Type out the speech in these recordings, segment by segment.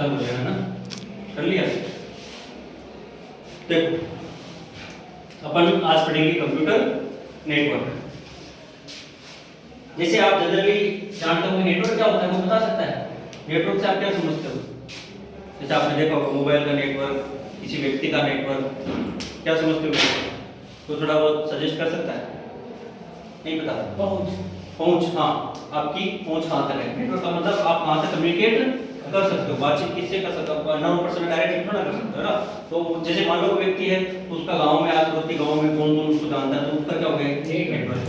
चालू हो जाएगा ना। कर लिया? देखो अपन आज पढ़ेंगे कंप्यूटर नेटवर्क। जैसे आप जनरली जानते हो नेटवर्क क्या होता है, वो बता सकता है? नेटवर्क से आप क्या समझते हो? जैसे आपने देखा होगा मोबाइल का नेटवर्क, किसी व्यक्ति का नेटवर्क, क्या समझते हो? तो थोड़ा बहुत सजेस्ट कर सकता है? नहीं पता? पहुंच, हाँ, आपकी पहुंच कहाँ तक है। नेटवर्क का मतलब आप कहाँ तक कम्युनिकेट कर सकते हो, बातचीत किससे कर सकते हो, अननोन पर्सन डायरेक्ट थोड़ा कर सकते हो ना। तो जैसे मान लो कोई व्यक्ति है, तो उसका गांव में आस पड़ोस के गांव में कौन कौन उसको जानता है, तो उसका क्या हो गया नेटवर्क।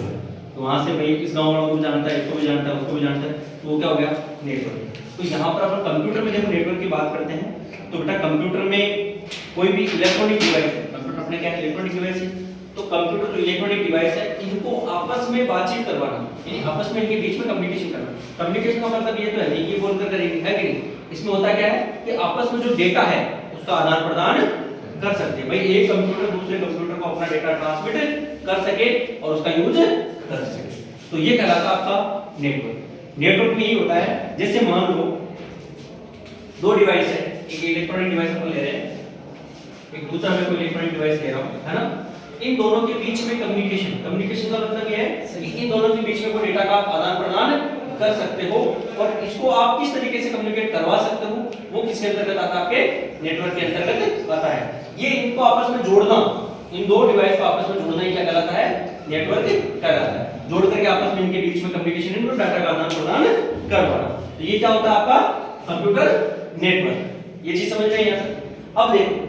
तो वहां से भाई इस गांव वालों को भी जानता है, इसको भी जानता है, उसको भी जानता है, तो वो क्या हो गया नेटवर्क। तो यहाँ पर अपन कंप्यूटर में देखो नेटवर्क की बात करते हैं, तो बेटा कंप्यूटर में कोई भी इलेक्ट्रॉनिक डिवाइस है, कंप्यूटर अपने क्या है इलेक्ट्रॉनिक डिवाइस है, तो कंप्यूटर जो इलेक्ट्रॉनिक डिवाइस है इनको आपस में बातचीत करवाना, यानी आपस में इनके बीच में कम्युनिकेशन करना। कम्युनिकेशन का मतलब ये तो है नहीं कि बोल कर करेंगे, है कि नहीं। इसमें होता क्या है कि आपस में जो डेटा है उसका आदान प्रदान कर सकते हैं। भाई एक कंप्यूटर दूसरे कंप्यूटर को अपना डेटा ट्रांसमिट कर सके और उसका यूज कर सके, तो ये कहलाता है आपका नेटवर्क। नेटवर्क में ये होता है, जैसे मान लो दो डिवाइस है, एक इलेक्ट्रॉनिक डिवाइस अपन ले रहे हैं, एक दूसरा मैं कोई इलेक्ट्रॉनिक डिवाइस ले रहा हूं, है ना। इन दोनों के बीच में कम्युनिकेशन का मतलब ये है कि इन दोनों के बीच में कोई डेटा का आदान प्रदान कर सकते हो, और इसको आप किस तरीके से कम्युनिकेट करवा सकते हो, वो किसके अंतर्गत आता है, आपके नेटवर्क के अंतर्गत आता है। ये इनको आपस में जोड़ना, इन दो डिवाइस को आपस में जोड़ना ही क्या कहलाता है, नेटवर्क कहलाता है। जोड़ करके आपस में इनके बीच में कम्युनिकेशन, इनको डाटा का आदान प्रदान करवाना, तो ये क्या होता है आपका कंप्यूटर नेटवर्क। ये चीज समझ में आई है। अब देखो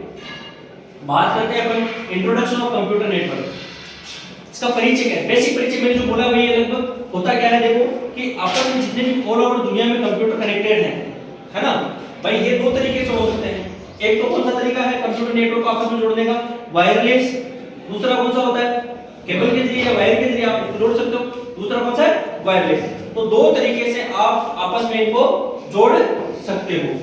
बात करते हैं अपन इंट्रोडक्शन ऑफ कंप्यूटर नेटवर्क। इसका परिचय क्या है, बेसिक परिचय मैंने जो बोला वही है लगभग। होता क्या है देखो कि आपस में जितने भी ऑल ओवर दुनिया में कंप्यूटर कनेक्टेड हैं, है ना भाई, ये दो तरीके से हो सकते हैं। एक तो कौन सा तरीका है कंप्यूटर नेटवर्क को आपस में जोड़ने का, वायरलेस। दूसरा कौन सा होता है, केबल के जरिए या वायर के जरिए आप इसको जोड़ सकते हो। दूसरा कौन सा है, वायरलेस। तो दो तरीके से आप आपस में इनको जोड़ सकते हो।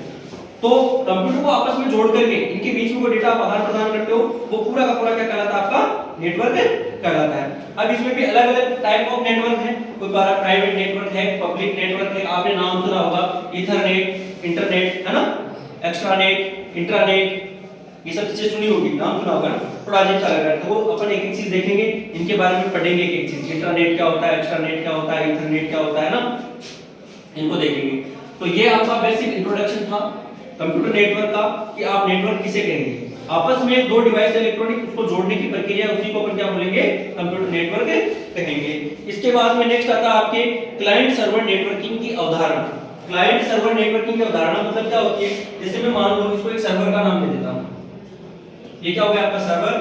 तो कंप्यूटर को आपस में जोड़ करके इनके बीच में कोई डेटा आप आदान प्रदान करते हो, वो पूरा का पूरा क्या कहलाता है, आपका नेटवर्क कहलाता है। अब इसमें भी अलग अलग टाइप ऑफ नेटवर्क है, कोई प्राइवेट नेटवर्क है, पब्लिक नेटवर्क है, आपने नाम सुना होगा ईथरनेट, इंटरनेट, है ना, एक्स्ट्रानेट, इंट्रानेट, ये सब चीजें सुनी होगी, नाम सुना होगा ना, थोड़ा अजीब सा लग रहा है। तो वो अपन एक एक चीज देखेंगे, इनके बारे में पढ़ेंगे, एक एक चीज, इंटरनेट क्या होता है, एक्स्ट्रानेट क्या होता है, ईथरनेट क्या होता है ना, इनको देखेंगे। तो ये आपका बेसिक इंट्रोडक्शन था कंप्यूटर नेटवर्क का, कि आप नेटवर्क किसे कहेंगे, आपस में दो डिवाइस इलेक्ट्रॉनिक उसको जोड़ने की प्रक्रिया, उसी को अपन क्या बोलेंगे, कंप्यूटर नेटवर्क कहेंगे। इसके बाद में नेक्स्ट आता है आपके क्लाइंट सर्वर नेटवर्किंग की अवधारणा। क्लाइंट सर्वर नेटवर्किंग की अवधारणा मतलब क्या होती है, जैसे मैं मान लो इसको एक सर्वर का नाम दे देता हूं, ये क्या हो गया आपका सर्वर,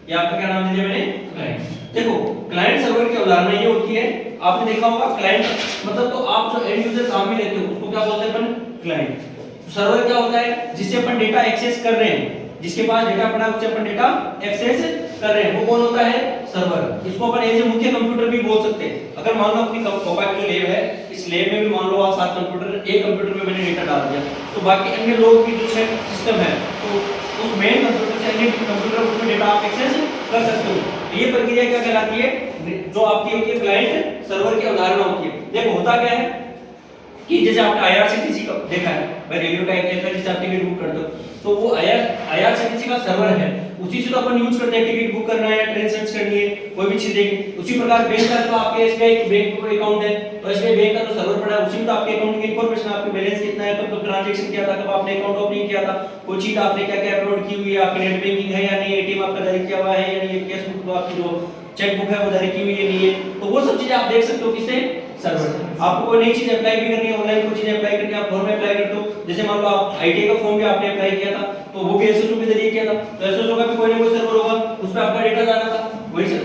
ये आपका क्या नाम दे दिया मैंने, क्लाइंट। देखो क्लाइंट सर्वर की अवधारणा ये होती है, आपने देखा होगा क्लाइंट मतलब तो आप जो एंड यूजर काम में लेते हो उसको क्या बोलते हैं अपन, क्लाइंट। सर्वर क्या होता है, जिससे अपन डेटा एक्सेस कर रहे हैं, जिसके पास डेटा पड़ा है उससे अपन डेटा एक्सेस कर रहे हैं, वो कौन होता है, सर्वर। इसको अपन एज ए मुख्य कंप्यूटर भी बोल सकते हैं। अगर मान लो अपनी कोपा की जो लैब है, इस लैब में भी मान लो आप 7 कंप्यूटर, एक कंप्यूटर में मैंने डेटा डाल दिया, तो बाकी अन्य लोग की जो सिस्टम है, तो उस मेन कंप्यूटर से अन्य कंप्यूटर उसमें डेटा आप एक्सेस कर सकते हो। ये प्रक्रिया क्या कहलाती है, जो आपकी होती है क्लाइंट सर्वर की अवधारणा होती है। देखो होता क्या है कि जैसे आपने आईआरसीटीसी का देखा है भाई, रेलवे का एक ऐप है जिससे आप टिकट बुक करते हो, तो वो आईआरसीटीसी का सर्वर है, उसी से तो अपन यूज करते हैं, टिकट बुक करना है, ट्रेन सर्च करनी है, कोई भी चीज देखनी। उसी प्रकार बैंक का तो आपके एसबीआई बैंक का अकाउंट है, तो एसबीआई बैंक का जो सर्वर पड़ा है उसी में तो आपके अकाउंट की इंफॉर्मेशन, आपके बैलेंस कितना है, कब ट्रांजैक्शन किया था, कब आपने अकाउंट ओपनिंग किया था, कोई चीज आपने क्या क्या अपलोड की हुई है, आपकी नेट बैंकिंग है या नहीं, एटीएम आपका जारी किया हुआ है या नहीं, कैश बुक तो आपकी जो चेक बुक है वो जारी की हुई है नहीं है, तो वो सब चीजें आप देख सकते हो किससे, सर्वर। आपको कोई नई चीज अप्लाई भी करनी है, ऑनलाइन कोई चीज अप्लाई करनी है, आप फॉर्म में अप्लाई करते हो, जैसे मान लो आप आईटीआई का फॉर्म भी आपने अप्लाई किया था, तो वो भी एसएसओ के जरिए किया था, तो एसएसओ का भी कोई ना कोई सर्वर होगा, उस पे आपका डेटा जाना था, वही से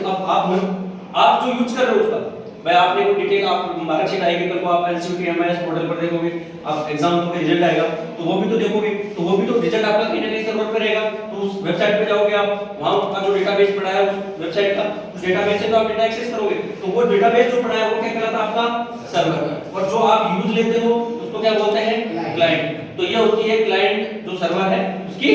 आप जो यूज कर रहे हो उसका भाई, आपने कोई डिटेल, आप मार्कशीट आएगी कल को, आप एलसीटी एमआईएस पोर्टल पर देखोगे, आप एग्जाम दोगे, रिजल्ट आएगा तो वो भी तो देखोगे, तो वो भी तो रिजल्ट आपका कहीं ना कहीं सर्वर पे रहेगा, तो उस वेबसाइट पे जाओगे आप, वहां का जो डेटाबेस पड़ा है उस वेबसाइट का, उस डेटाबेस से तो आप डेटा एक्सेस करोगे, तो वो डेटाबेस जो पड़ा है वो क्या कहलाता है, आपका सर्वर। और जो आप यूज लेते हो उसको क्या बोलते हैं, क्लाइंट। तो ये होती है क्लाइंट जो सर्वर है उसकी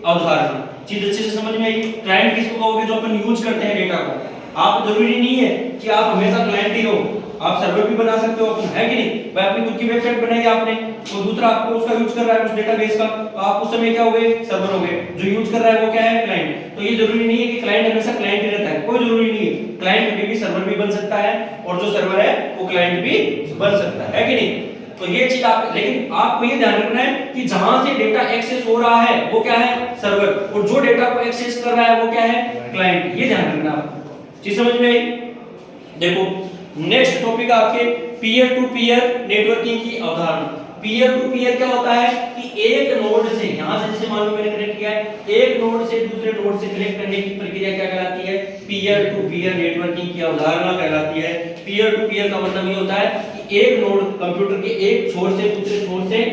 अवधारणा। चीज अच्छे से समझ में आई। क्लाइंट किसको कहोगे, जो अपन यूज करते हैं डेटा को। आप जरूरी नहीं है कि आप हमेशा क्लाइंट ही हो, आप सर्वर भी बना सकते हो अपन, है कि नहीं भाई? अपनी खुद की वेबसाइट बनाई आपने, तो दूसरा आपको उसका यूज कर रहा है उस डेटाबेस का, तो आप उस समय क्या हो गए? सर्वर हो गए। जो यूज कर रहा है वो क्या है? क्लाइंट। तो ये जरूरी नहीं है कि क्लाइंट हमेशा क्लाइंट ही रहता है, कोई जरूरी नहीं है। क्लाइंट कभी भी सर्वर भी बन सकता है और जो सर्वर है वो क्लाइंट भी बन सकता है कि नहीं? तो ये चीज आप, लेकिन आपको ये ध्यान रखना है कि जहां से डेटा एक्सेस हो रहा है वो क्या है? सर्वर, और जो डेटा को एक्सेस कर रहा है वो क्या है? क्लाइंट। ये ध्यान रखना आपको। चीज समझ में आई? देखो नेक्स्ट टॉपिक आपके पीयर टू पीयर नेटवर्किंग की अवधारणा। पीयर टू पीयर क्या होता है कि एक नोड से, यहां से जैसे मान लो मैंने कनेक्ट किया है, एक नोड से दूसरे नोड से कनेक्ट करने की प्रक्रिया क्या कहलाती है? पीयर टू पीयर नेटवर्किंग की अवधारणा कहलाती है। पीयर टू पीयर का मतलब ये होता है कि एक नोड कंप्यूटर के एक छोर से दूसरे छोर से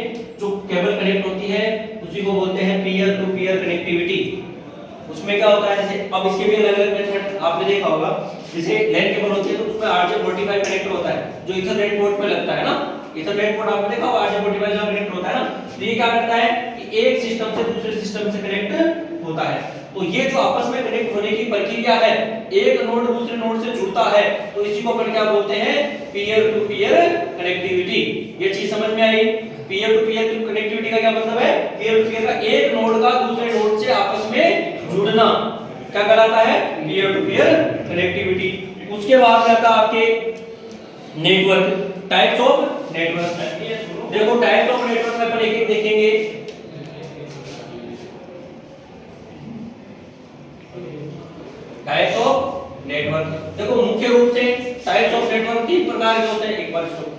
जो केबल कनेक्ट होती है उसी को बोलते हैं पीयर टू पीयर कनेक्टिविटी। उसमें क्या होता है, जैसे अब इसके भी अलग अलग मेथड आपने देखा होगा, जैसे लैन केबल होती है तो उसमें RJ45 कनेक्टर होता है जो इथरनेट पोर्ट पे लगता है ना। इथरनेट पोर्ट आपने देखा होगा, RJ45 जहां कनेक्ट होता है ना, तो ये क्या करता है कि एक सिस्टम से दूसरे सिस्टम से कनेक्ट होता है। तो ये जो आपस में कनेक्ट होने की प्रक्रिया है, एक नोड दूसरे नोड से जुड़ता है, तो इसी को अपन क्या बोलते हैं? Peer to peer connectivity. ये चीज समझ में आई? पीयर टू पीयर कनेक्टिविटी का क्या मतलब है? पीयर टू पीयर का एक नोड का दूसरे नोड से आपस में जुड़ना क्या कहलाता है? Peer to peer connectivity. उसके बाद रहता आपके नेटवर्क, टाइप्स ऑफ नेटवर्क। देखो टाइप्स ऑफ नेटवर्क में अपन एक एक देखेंगे। टाइप्स ऑफ नेटवर्क, देखो मुख्य रूप से टाइप्स ऑफ नेटवर्क तीन प्रकार के होते हैं। एक बार इसको